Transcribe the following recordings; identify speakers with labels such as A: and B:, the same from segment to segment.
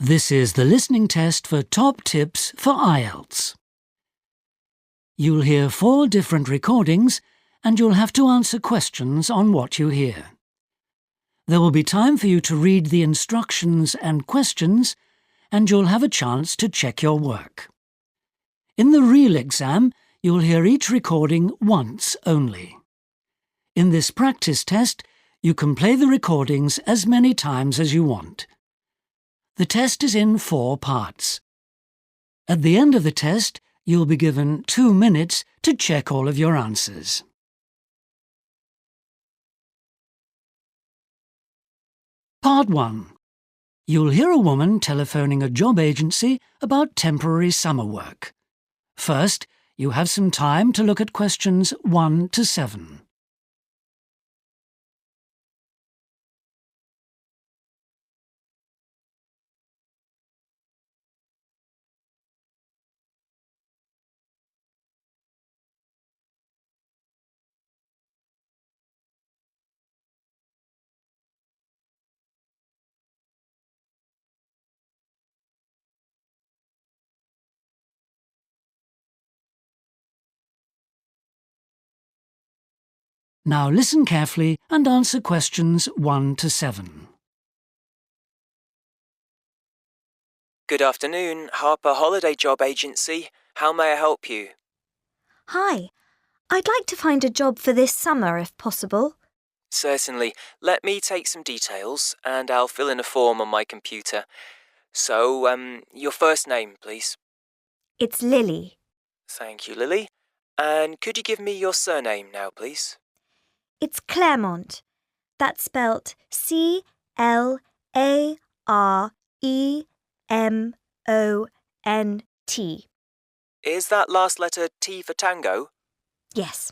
A: This is the listening test for top tips for Ielts. You'll hear 4 different recordings and you'll have to answer questions on what you hear. There will be time for you to read the instructions and questions, and you'll have a chance to check your work. In the real exam, you'll hear each recording once only. In this practice test, you can play the recordings as many times as you want. The test is in 4 parts. At the end of the test, you'll be given 2 minutes to check all of your answers. Part 1. You'll hear a woman telephoning a job agency about temporary summer work. First, you have some time to look at questions 1 to 7. Now listen carefully and answer questions 1 to 7.
B: Good afternoon, Harper Holiday Job Agency. How may I help you?
C: Hi, I'd like to find a job for this summer if possible.
B: Certainly. Let me take some details and I'll fill in a form on my computer. So, your first name, please.
C: It's Lily.
B: Thank you, Lily. And could you give me your surname now, please?
C: It's Claremont. That's spelt C-L-A-R-E-M-O-N-T.
B: Is that last letter T for Tango?
C: Yes.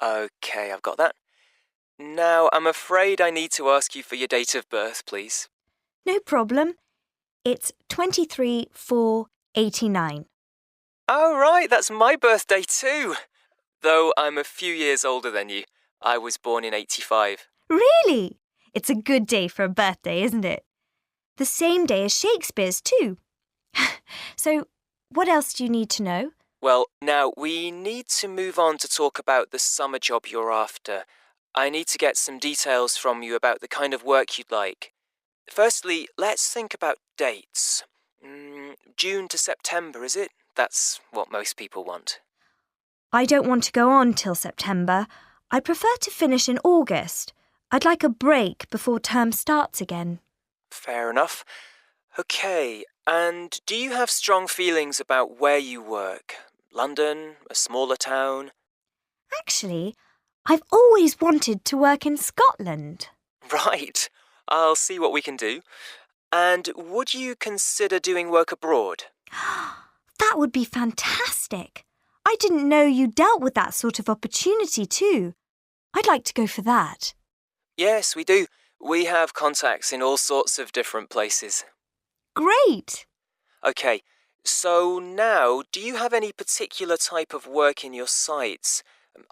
B: Okay, I've got that. Now, I'm afraid I need to ask you for your date of birth, please.
C: No problem. It's 23/4/89.
B: Oh, right, that's my birthday too. Though I'm a few years older than you. I was born in 85.
C: Really? It's a good day for a birthday, isn't it? The same day as Shakespeare's too. So, what else do you need to know?
B: Well, now, we need to move on to talk about the summer job you're after. I need to get some details from you about the kind of work you'd like. Firstly, let's think about dates. June to September, is it? That's what most people want.
C: I don't want to go on till September. I prefer to finish in August. I'd like a break before term starts again.
B: Fair enough. Okay, and do you have strong feelings about where you work? London, a smaller town?
C: Actually, I've always wanted to work in Scotland.
B: Right, I'll see what we can do. And would you consider doing work abroad?
C: That would be fantastic. I didn't know you dealt with that sort of opportunity too. I'd like to go for that.
B: Yes, we do. We have contacts in all sorts of different places.
C: Great!
B: Okay, so now, do you have any particular type of work in your sights?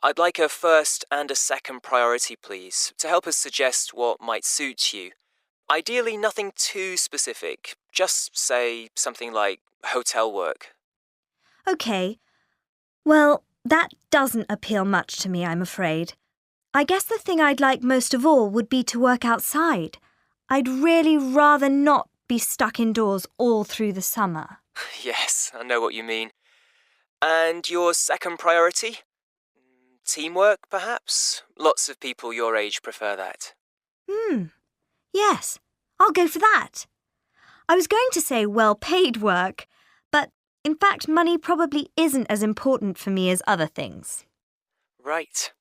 B: I'd like a first and a second priority, please, to help us suggest what might suit you. Ideally, nothing too specific. Just say something like hotel work.
C: Okay. Well, that doesn't appeal much to me, I'm afraid. I guess the thing I'd like most of all would be to work outside. I'd really rather not be stuck indoors all through the summer.
B: Yes, I know what you mean. And your second priority? Teamwork, perhaps? Lots of people your age prefer that.
C: Yes, I'll go for that. I was going to say well-paid work, but in fact, money probably isn't as important for me as other things.
B: Right.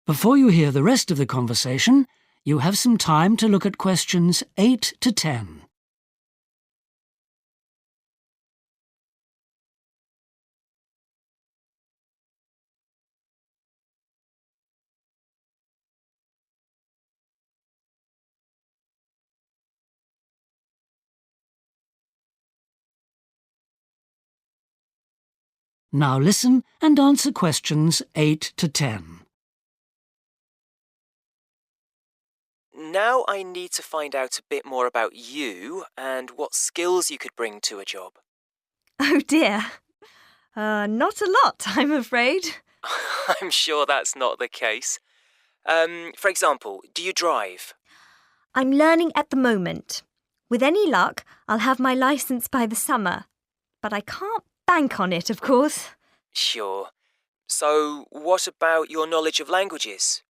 A: Before you hear the rest of the conversation, you have some time to look at questions 8 to 10. Now listen and answer questions 8 to 10.
B: Now I need to find out a bit more about you and what skills you could bring to a job.
C: Oh dear. Not a lot, I'm afraid.
B: I'm sure that's not the case. For example, do you drive?
C: I'm learning at the moment. With any luck, I'll have my licence by the summer. But I can't bank on it, of course.
B: Sure. So, what about your knowledge of languages?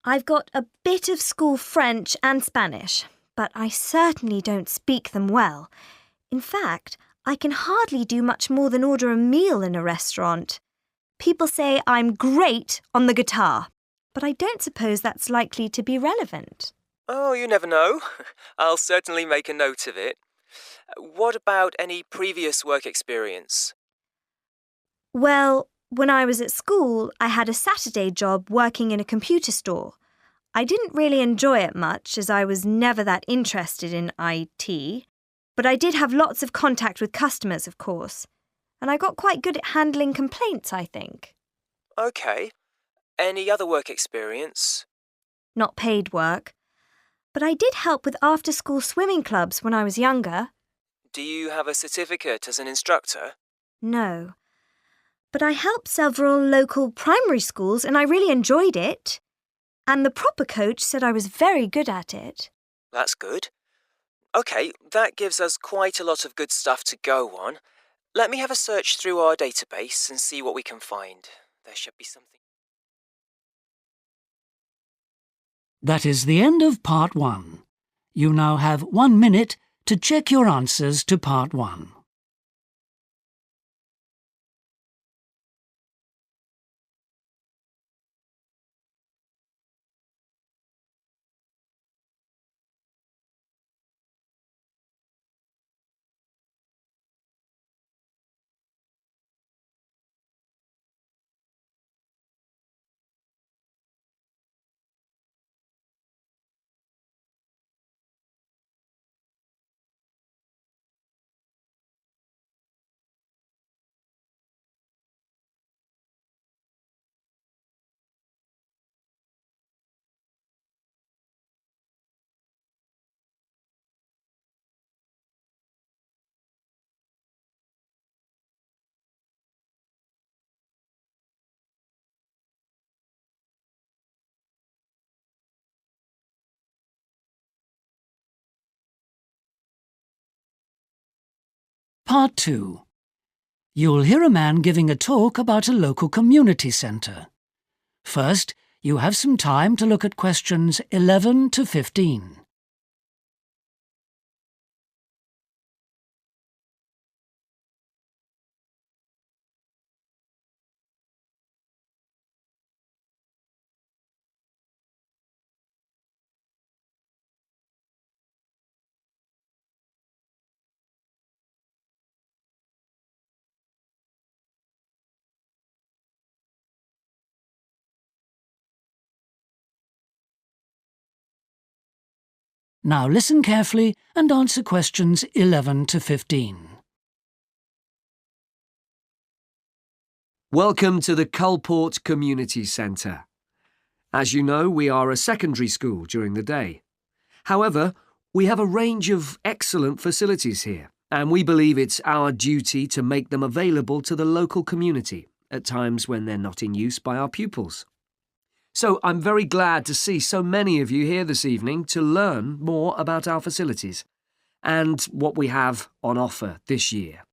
C: I've got a bit of school French and Spanish, but I certainly don't speak them well. In fact, I can hardly do much more than order a meal in a restaurant. People say I'm great on the guitar, but I don't suppose that's likely to be relevant.
B: Oh, you never know. I'll certainly make a note of it. What about any previous work experience?
C: Well, when I was at school, I had a Saturday job working in a computer store. I didn't really enjoy it much, as I was never that interested in IT. But I did have lots of contact with customers, of course. And I got quite good at handling complaints, I think.
B: OK. Any other work experience?
C: Not paid work. But I did help with after-school swimming clubs when I was younger.
B: Do you have a certificate as an instructor?
C: No. But I helped several local primary schools and I really enjoyed it. And the proper coach said I was very good at it.
B: That's good. OK, that gives us quite a lot of good stuff to go on. Let me have a search through our database and see what we can find. There should be something.
A: That is the end of Part 1. You now have 1 minute to check your answers to Part 1. Part 2. You'll hear a man giving a talk about a local community centre. First, you have some time to look at questions 11 to 15. Now listen carefully and answer questions 11 to 15.
D: Welcome to the Culport Community Centre. As you know, we are a secondary school during the day. However, we have a range of excellent facilities here, and we believe it's our duty to make them available to the local community at times when they're not in use by our pupils. So I'm very glad to see so many of you here this evening to learn more about our facilities and what we have on offer this year.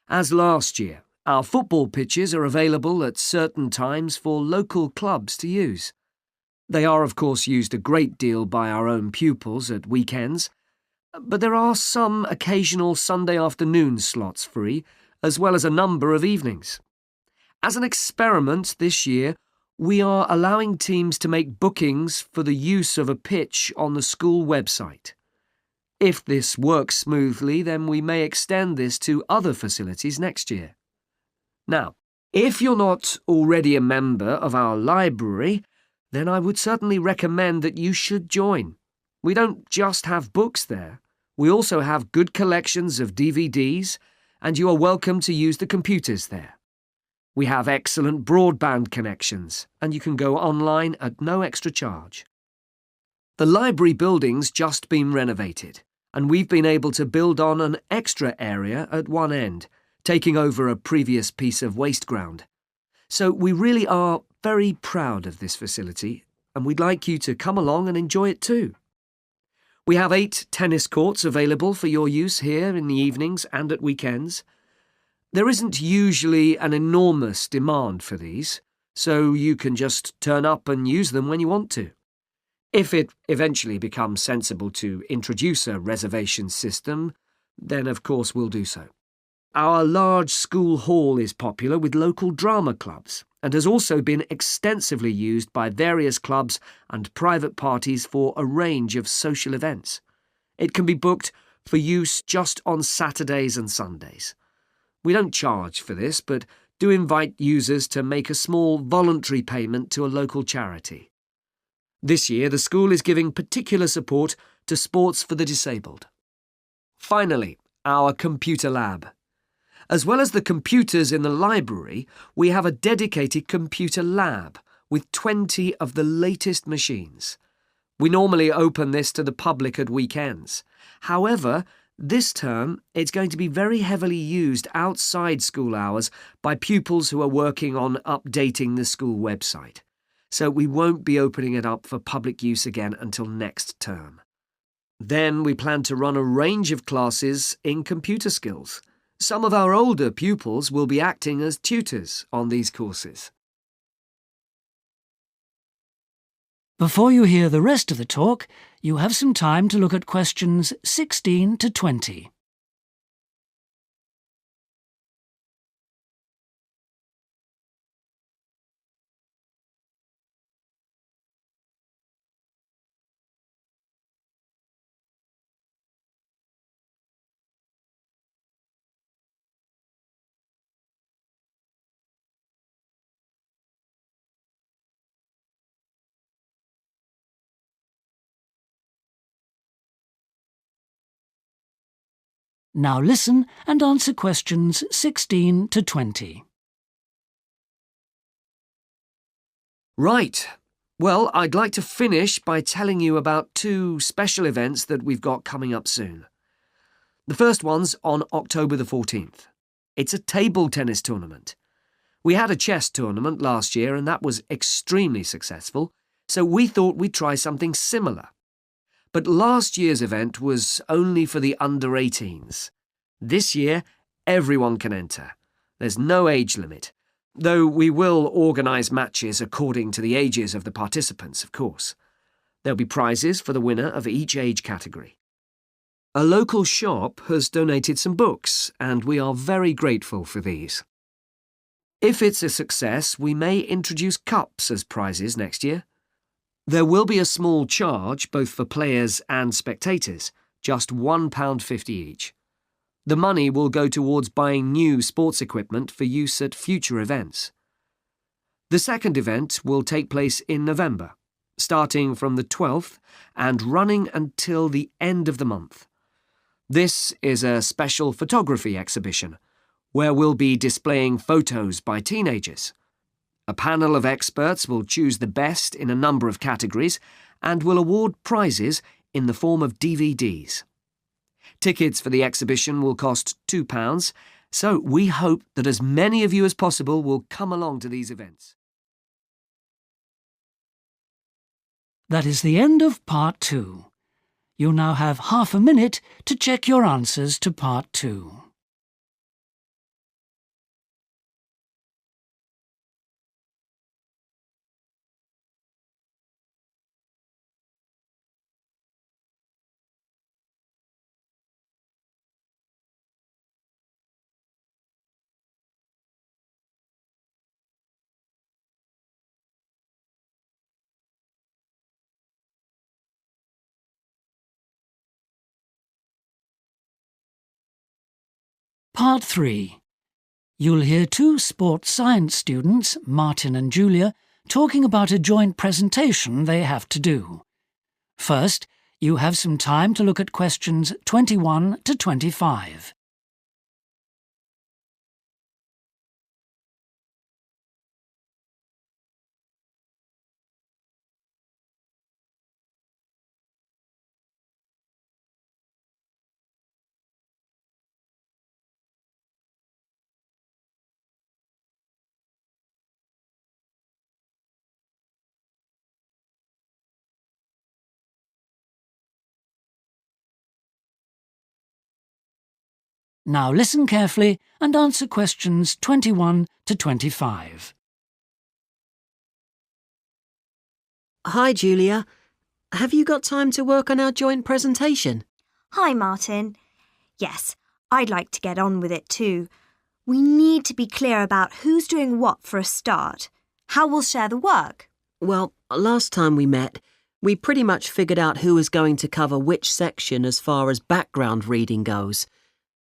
D: As last year, our football pitches are available at certain times for local clubs to use. They are, of course, used a great deal by our own pupils at weekends, but there are some occasional Sunday afternoon slots free, as well as a number of evenings. As an experiment this year, we are allowing teams to make bookings for the use of a pitch on the school website. If this works smoothly, then we may extend this to other facilities next year. Now, if you're not already a member of our library, then I would certainly recommend that you should join. We don't just have books there. We also have good collections of DVDs, and you are welcome to use the computers there. We have excellent broadband connections, and you can go online at no extra charge. The library building's just been renovated, and we've been able to build on an extra area at one end, taking over a previous piece of waste ground. So we really are very proud of this facility, and we'd like you to come along and enjoy it too. We have 8 tennis courts available for your use here in the evenings and at weekends. There isn't usually an enormous demand for these, so you can just turn up and use them when you want to. If it eventually becomes sensible to introduce a reservation system, then of course we'll do so. Our large school hall is popular with local drama clubs and has also been extensively used by various clubs and private parties for a range of social events. It can be booked for use just on Saturdays and Sundays. We don't charge for this, but do invite users to make a small voluntary payment to a local charity. This year, the school is giving particular support to sports for the disabled. Finally, our computer lab. As well as the computers in the library, we have a dedicated computer lab with 20 of the latest machines. We normally open this to the public at weekends. However, this term, it's going to be very heavily used outside school hours by pupils who are working on updating the school website. So we won't be opening it up for public use again until next term. Then we plan to run a range of classes in computer skills. Some of our older pupils will be acting as tutors on these courses.
A: Before you hear the rest of the talk, you have some time to look at questions 16 to 20. Now listen and answer questions 16 to 20.
D: Right. Well, I'd like to finish by telling you about 2 special events that we've got coming up soon. The first one's on October the 14th. It's a table tennis tournament. We had a chess tournament last year and that was extremely successful, so we thought we'd try something similar. But last year's event was only for the under-18s. This year, everyone can enter. There's no age limit, though we will organise matches according to the ages of the participants, of course. There'll be prizes for the winner of each age category. A local shop has donated some books, and we are very grateful for these. If it's a success, we may introduce cups as prizes next year. There will be a small charge both for players and spectators, just £1.50 each. The money will go towards buying new sports equipment for use at future events. The second event will take place in November, starting from the 12th and running until the end of the month. This is a special photography exhibition, where we'll be displaying photos by teenagers. A panel of experts will choose the best in a number of categories and will award prizes in the form of DVDs. Tickets for the exhibition will cost £2, so we hope that as many of you as possible will come along to these events.
A: That is the end of Part 2. You'll now have half a minute to check your answers to Part 2. Part 3. You'll hear 2 sports science students, Martin and Julia, talking about a joint presentation they have to do. First, you have some time to look at questions 21 to 25. Now listen carefully and answer questions 21 to 25.
E: Hi, Julia. Have you got time to work on our joint presentation?
C: Hi, Martin. Yes, I'd like to get on with it too. We need to be clear about who's doing what for a start, how we'll share the work.
E: Well, last time we met, we pretty much figured out who was going to cover which section as far as background reading goes.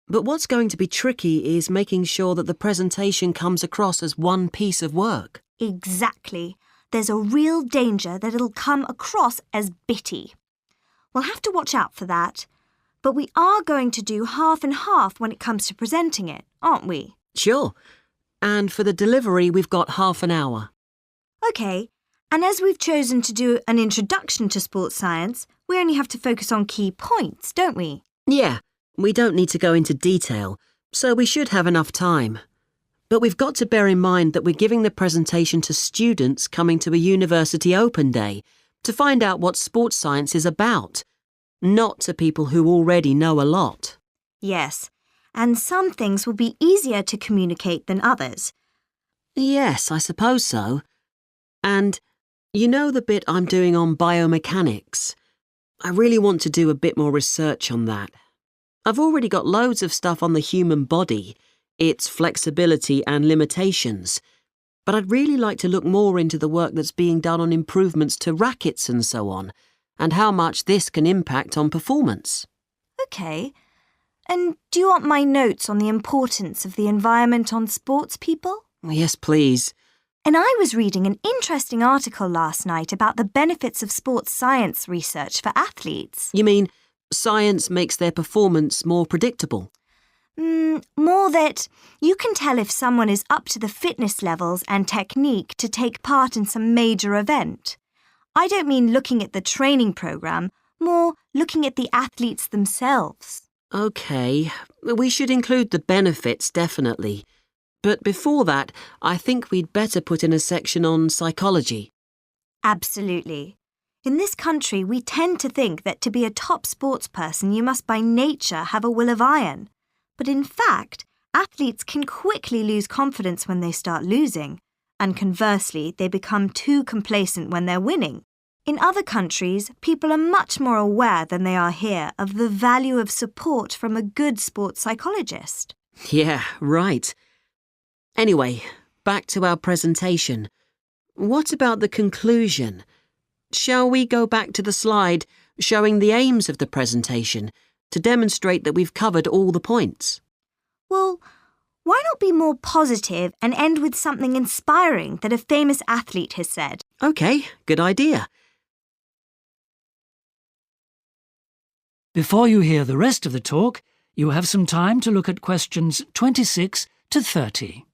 E: But what's going to be tricky is making sure that the presentation comes across as one piece of work.
C: Exactly. There's a real danger that it'll come across as bitty. We'll have to watch out for that. But we are going to do half and half when it comes to presenting it, aren't we?
E: Sure. And for the delivery, we've got half an hour.
C: OK. And as we've chosen to do an introduction to sports science, we only have to focus on key points, don't we?
E: Yeah, we don't need to go into detail, so we should have enough time. But we've got to bear in mind that we're giving the presentation to students coming to a university open day to find out what sports science is about, not to people who already know a lot.
C: Yes, and some things will be easier to communicate than others.
E: Yes, I suppose so. And you know the bit I'm doing on biomechanics? I really want to do a bit more research on that. I've already got loads of stuff on the human body, its flexibility and limitations, but I'd really like to look more into the work that's being done on improvements to rackets and so on, and how much this can impact on performance.
C: OK. And do you want my notes on the importance of the environment on sports people?
E: Yes, please.
C: And I was reading an interesting article last night about the benefits of sports science research for athletes.
E: You mean science makes their performance more predictable?
C: More that you can tell if someone is up to the fitness levels and technique to take part in some major event. I don't mean looking at the training programme, more looking at the athletes themselves.
E: OK, we should include the benefits, definitely. But before that, I think we'd better put in a section on psychology.
C: Absolutely. In this country, we tend to think that to be a top sports person, you must by nature have a will of iron. But in fact, athletes can quickly lose confidence when they start losing, and conversely, they become too complacent when they're winning. In other countries, people are much more aware than they are here of the value of support from a good sports psychologist.
E: Yeah, right. Anyway, back to our presentation. What about the conclusion? Shall we go back to the slide showing the aims of the presentation to demonstrate that we've covered all the points?
C: Well, why not be more positive and end with something inspiring that a famous athlete has said?
E: OK, good idea.
A: Before you hear the rest of the talk, you have some time to look at questions 26 to 30.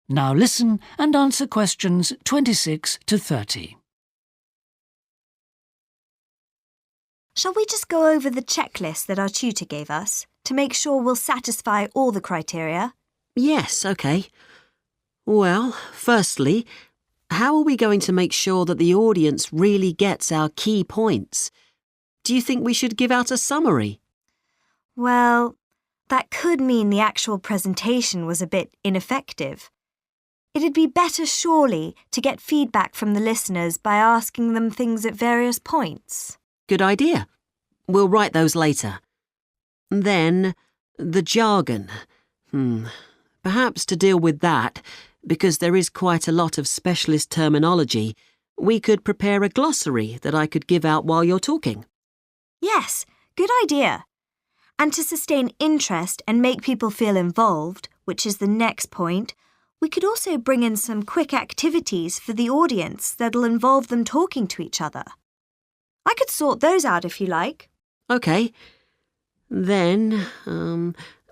A: Now listen and answer questions 26 to 30.
C: Shall we just go over the checklist that our tutor gave us to make sure we'll satisfy all the criteria?
E: Yes, OK. Well, firstly, how are we going to make sure that the audience really gets our key points? Do you think we should give out a summary?
C: Well, that could mean the actual presentation was a bit ineffective. It'd be better, surely, to get feedback from the listeners by asking them things at various points.
E: Good idea. We'll write those later. Then, the jargon. Perhaps to deal with that, because there is quite a lot of specialist terminology, we could prepare a glossary that I could give out while you're talking.
C: Yes, good idea. And to sustain interest and make people feel involved, which is the next point, we could also bring in some quick activities for the audience that'll involve them talking to each other. I could sort those out if you like.
E: OK. Then,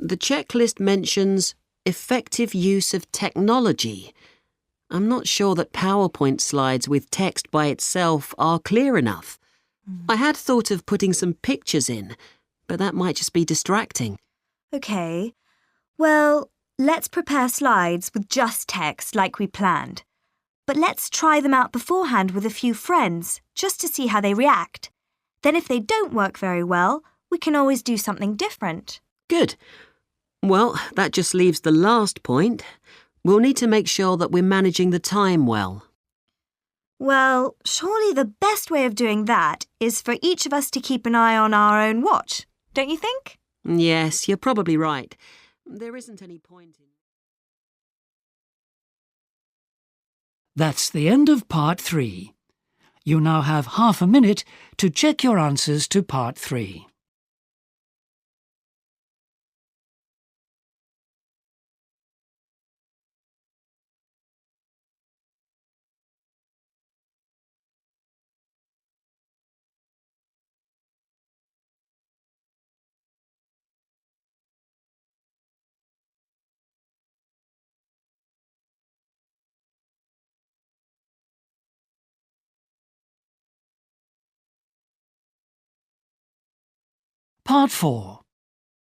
E: The checklist mentions effective use of technology. I'm not sure that PowerPoint slides with text by itself are clear enough. I had thought of putting some pictures in, but that might just be distracting.
C: OK. Well, let's prepare slides with just text like we planned. But let's try them out beforehand with a few friends, just to see how they react. Then if they don't work very well, we can always do something different.
E: Good. Well, that just leaves the last point. We'll need to make sure that we're managing the time well.
C: Well, surely the best way of doing that is for each of us to keep an eye on our own watch, don't you think?
E: Yes, you're probably right. There isn't any point in...
A: That's the end of Part 3. You now have half a minute to check your answers to Part 3. Part 4.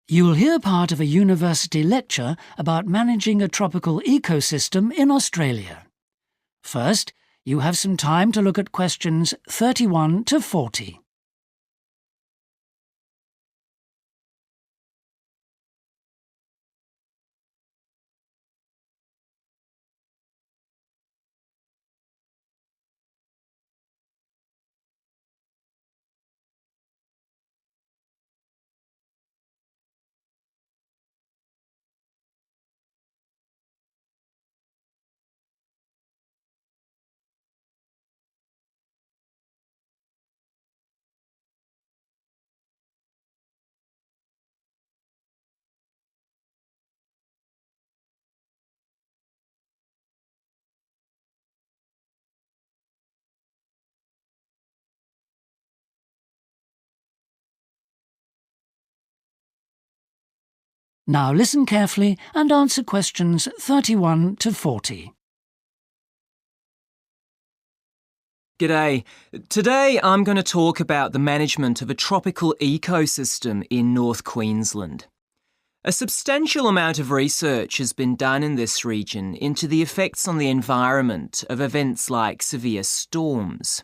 A: You'll hear part of a university lecture about managing a tropical ecosystem in Australia. First, you have some time to look at questions 31 to 40. Now listen carefully and answer questions 31 to 40.
B: G'day. Today I'm going to talk about the management of a tropical ecosystem in North Queensland. A substantial amount of research has been done in this region into the effects on the environment of events like severe storms.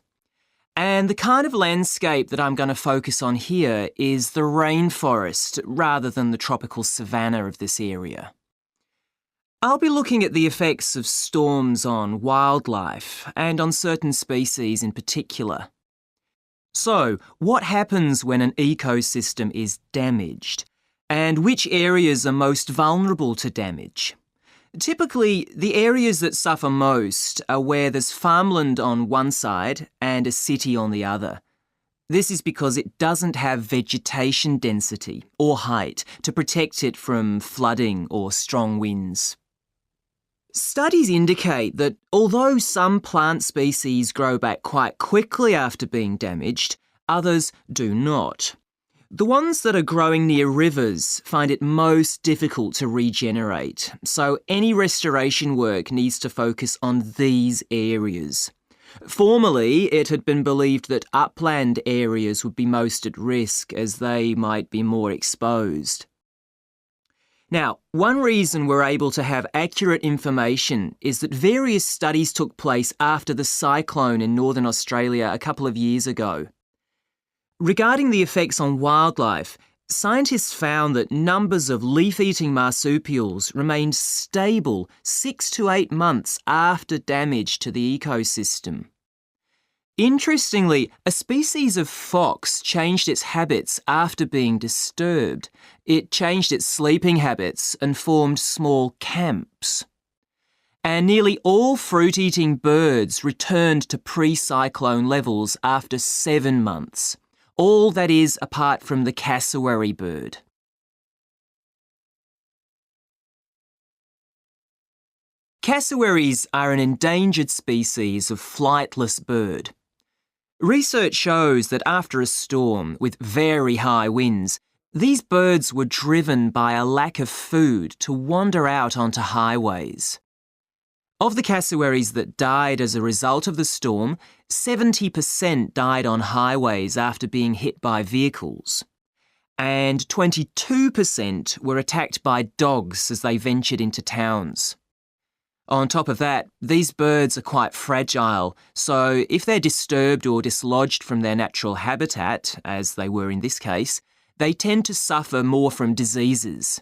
B: And the kind of landscape that I'm going to focus on here is the rainforest rather than the tropical savanna of this area. I'll be looking at the effects of storms on wildlife and on certain species in particular. So, what happens when an ecosystem is damaged? And which areas are most vulnerable to damage? Typically, the areas that suffer most are where there's farmland on one side and a city on the other. This is because it doesn't have vegetation density or height to protect it from flooding or strong winds. Studies indicate that although some plant species grow back quite quickly after being damaged, others do not. The ones that are growing near rivers find it most difficult to regenerate, so any restoration work needs to focus on these areas. Formerly, it had been believed that upland areas would be most at risk as they might be more exposed. Now, one reason we're able to have accurate information is that various studies took place after the cyclone in northern Australia a couple of years ago. Regarding the effects on wildlife, scientists found that numbers of leaf-eating marsupials remained stable 6 to 8 months after damage to the ecosystem. Interestingly, a species of fox changed its habits after being disturbed. It changed its sleeping habits and formed small camps. And nearly all fruit-eating birds returned to pre-cyclone levels after 7 months. All that is apart from the cassowary bird. Cassowaries are an endangered species of flightless bird. Research shows that after a storm with very high winds, These birds were driven by a lack of food to wander out onto highways. Of the cassowaries that died as a result of the storm, 70% died on highways after being hit by vehicles, and 22% were attacked by dogs as they ventured into towns. On top of that, these birds are quite fragile, so if they're disturbed or dislodged from their natural habitat, as they were in this case, they tend to suffer more from diseases.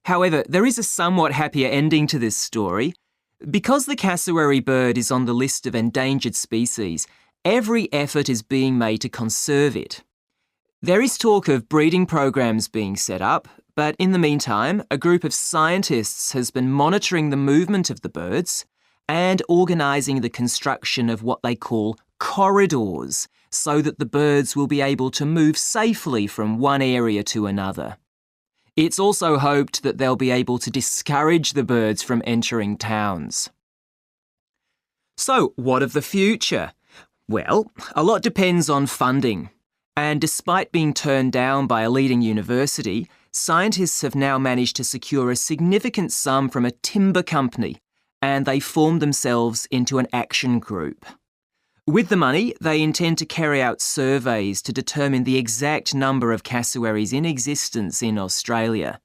B: However, there is a somewhat happier ending to this story. Because the cassowary bird is on the list of endangered species, every effort is being made to conserve it. There is talk of breeding programs being set up, but in the meantime, a group of scientists has been monitoring the movement of the birds and organising the construction of what they call corridors, so that the birds will be able to move safely from one area to another. It's also hoped that they'll be able to discourage the birds from entering towns. So, what of the future? Well, a lot depends on funding. And despite being turned down by a leading university, scientists have now managed to secure a significant sum from a timber company, and they formed themselves into an action group. With the money, they intend to carry out surveys to determine the exact number of cassowaries in existence in Australia.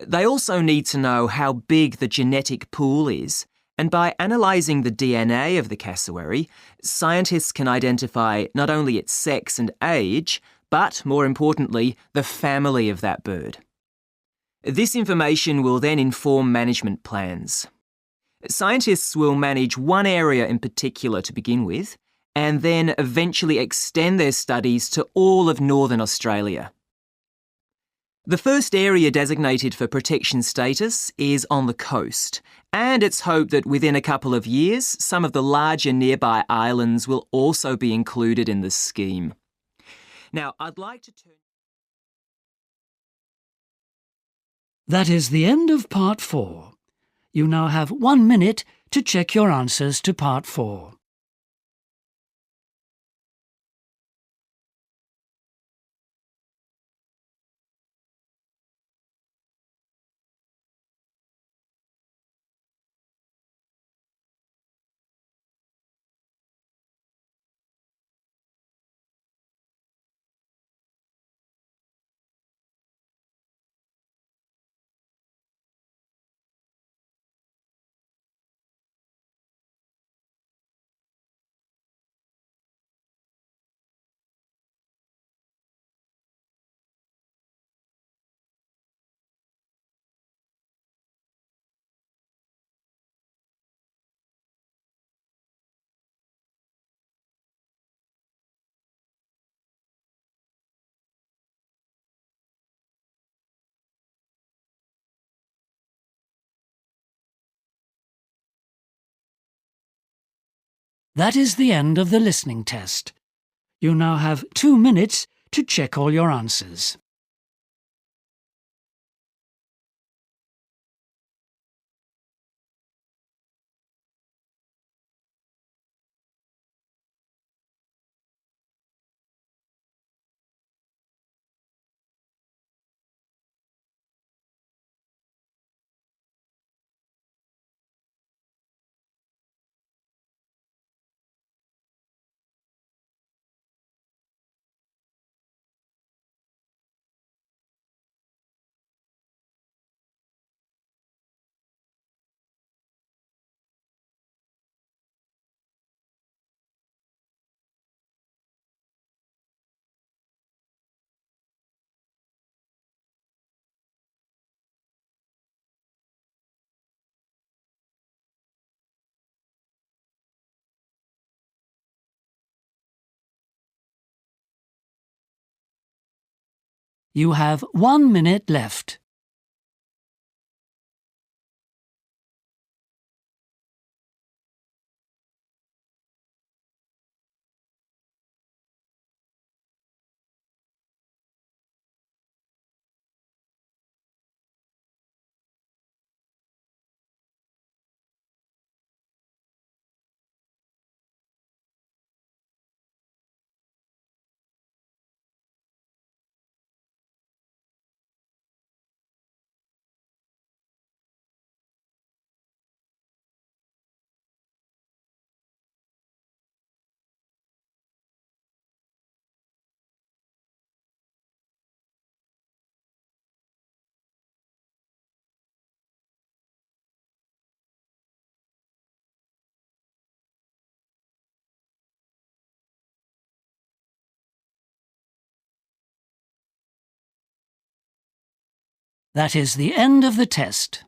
B: They also need to know how big the genetic pool is, and by analysing the DNA of the cassowary, scientists can identify not only its sex and age, but, more importantly, the family of that bird. This information will then inform management plans. Scientists will manage one area in particular to begin with, and then eventually extend their studies to all of Northern Australia. The first area designated for protection status is on the coast, and it's hoped that within a couple of years, some of the larger nearby islands will also be included in the scheme. Now, I'd like to turn...
A: That is the end of Part 4. You now have 1 minute to check your answers to Part 4. That is the end of the listening test. You now have 2 minutes to check all your answers. You have 1 minute left. That is the end of the test.